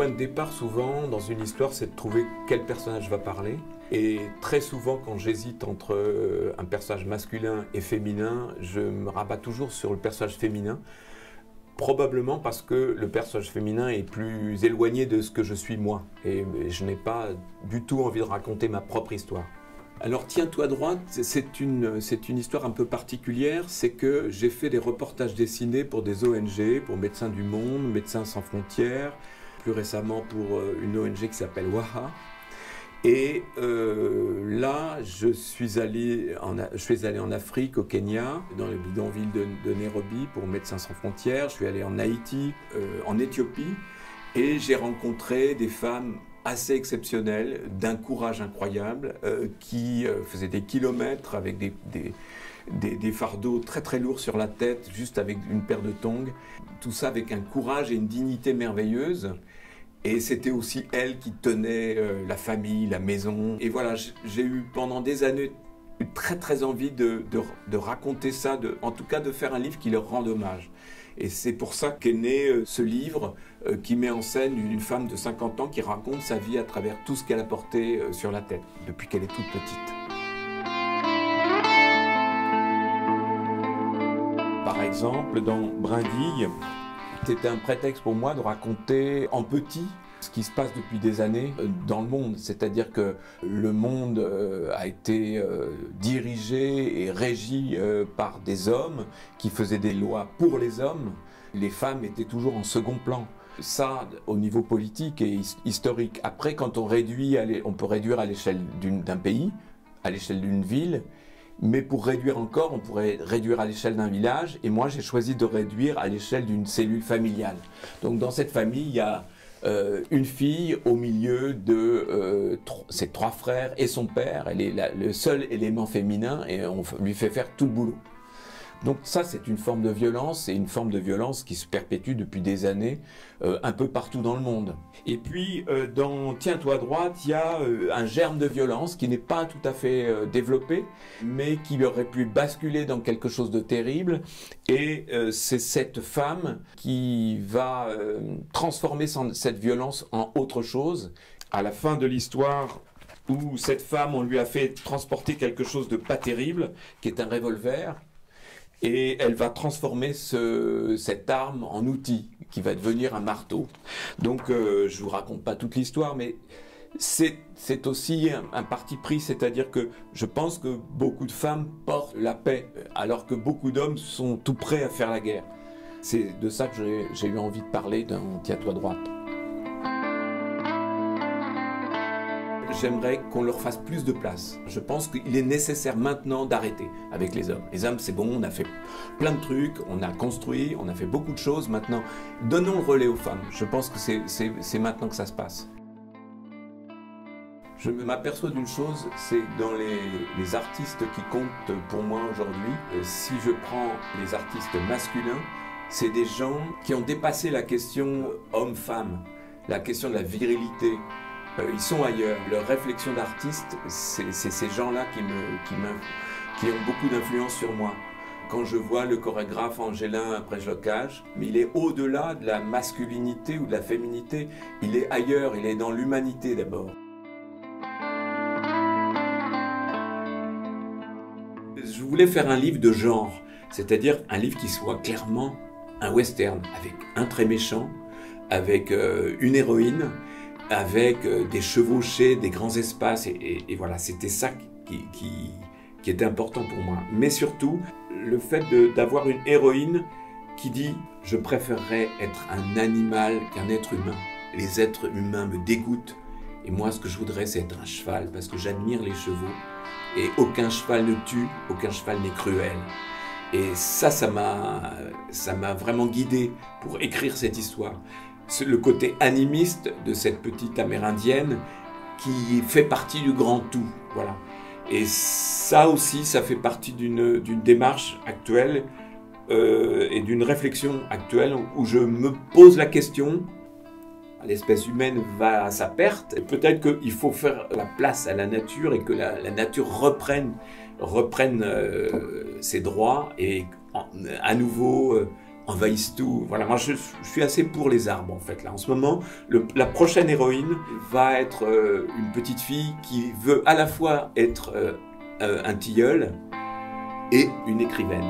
point de départ, souvent, dans une histoire, c'est de trouver quel personnage va parler. Et très souvent, quand j'hésite entre un personnage masculin et féminin, je me rabats toujours sur le personnage féminin. Probablement parce que le personnage féminin est plus éloigné de ce que je suis moi. Et je n'ai pas du tout envie de raconter ma propre histoire. Alors tiens-toi droite, c'est une histoire un peu particulière, c'est que j'ai fait des reportages dessinés pour des ONG, pour Médecins du Monde, Médecins sans frontières, plus récemment pour une ONG qui s'appelle WAHA. Et là, je suis allé en Afrique, au Kenya, dans le bidonville de Nairobi pour Médecins sans frontières. Je suis allé en Haïti, en Éthiopie, et j'ai rencontré des femmes assez exceptionnelles, d'un courage incroyable, qui faisaient des kilomètres avec des fardeaux très très lourds sur la tête, juste avec une paire de tongs. Tout ça avec un courage et une dignité merveilleuse. Et c'était aussi elle qui tenait la famille, la maison. Et voilà, j'ai eu pendant des années très très envie de raconter ça, en tout cas de faire un livre qui leur rende hommage. Et c'est pour ça qu'est né ce livre qui met en scène une femme de 50 ans qui raconte sa vie à travers tout ce qu'elle a porté sur la tête depuis qu'elle est toute petite. Par exemple, dans Brindille, c'était un prétexte pour moi de raconter en petit ce qui se passe depuis des années dans le monde. C'est-à-dire que le monde a été dirigé et régi par des hommes qui faisaient des lois pour les hommes. Les femmes étaient toujours en second plan. Ça, au niveau politique et historique. Après, quand on réduit, on peut réduire à l'échelle d'un pays, à l'échelle d'une ville. Mais pour réduire encore, on pourrait réduire à l'échelle d'un village. Et moi, j'ai choisi de réduire à l'échelle d'une cellule familiale. Donc dans cette famille, il y a une fille au milieu de ses 3 frères et son père. Elle est le seul élément féminin et on lui fait faire tout le boulot. Donc ça, c'est une forme de violence, et une forme de violence qui se perpétue depuis des années un peu partout dans le monde. Et puis, dans Tiens-toi droite, il y a un germe de violence qui n'est pas tout à fait développé, mais qui aurait pu basculer dans quelque chose de terrible. Et c'est cette femme qui va transformer cette violence en autre chose. À la fin de l'histoire, où cette femme, on lui a fait transporter quelque chose de pas terrible, qui est un revolver, et elle va transformer cette arme en outil qui va devenir un marteau. Donc je vous raconte pas toute l'histoire, mais c'est aussi un parti pris, c'est-à-dire que je pense que beaucoup de femmes portent la paix, alors que beaucoup d'hommes sont tout prêts à faire la guerre. C'est de ça que j'ai eu envie de parler dans Tiens-toi droite. J'aimerais qu'on leur fasse plus de place. Je pense qu'il est nécessaire maintenant d'arrêter avec les hommes. Les hommes, c'est bon, on a fait plein de trucs, on a construit, on a fait beaucoup de choses. Maintenant, donnons le relais aux femmes. Je pense que c'est maintenant que ça se passe. Je m'aperçois d'une chose, c'est dans les artistes qui comptent pour moi aujourd'hui, si je prends les artistes masculins, c'est des gens qui ont dépassé la question homme-femme, la question de la virilité. Ils sont ailleurs. Leur réflexion d'artiste, c'est ces gens-là qui ont beaucoup d'influence sur moi. Quand je vois le chorégraphe Angelin Préjlocage, mais il est au-delà de la masculinité ou de la féminité. Il est ailleurs, il est dans l'humanité d'abord. Je voulais faire un livre de genre, c'est-à-dire un livre qui soit clairement un western, avec un très méchant, avec une héroïne, avec des chevauchés, des grands espaces, et voilà, c'était ça qui était important pour moi. Mais surtout, le fait d'avoir une héroïne qui dit « Je préférerais être un animal qu'un être humain. Les êtres humains me dégoûtent, et moi, ce que je voudrais, c'est être un cheval, parce que j'admire les chevaux, et aucun cheval ne tue, aucun cheval n'est cruel. » Et ça m'a vraiment guidé pour écrire cette histoire. C'est le côté animiste de cette petite amérindienne qui fait partie du grand tout. Voilà. Et ça aussi, ça fait partie d'une démarche actuelle et d'une réflexion actuelle où je me pose la question, l'espèce humaine va à sa perte, et peut-être qu'il faut faire la place à la nature et que la nature reprenne ses droits et à nouveau envahissent tout. Voilà, moi je suis assez pour les arbres en fait. Là, en ce moment, la prochaine héroïne va être une petite fille qui veut à la fois être un tilleul et une écrivaine.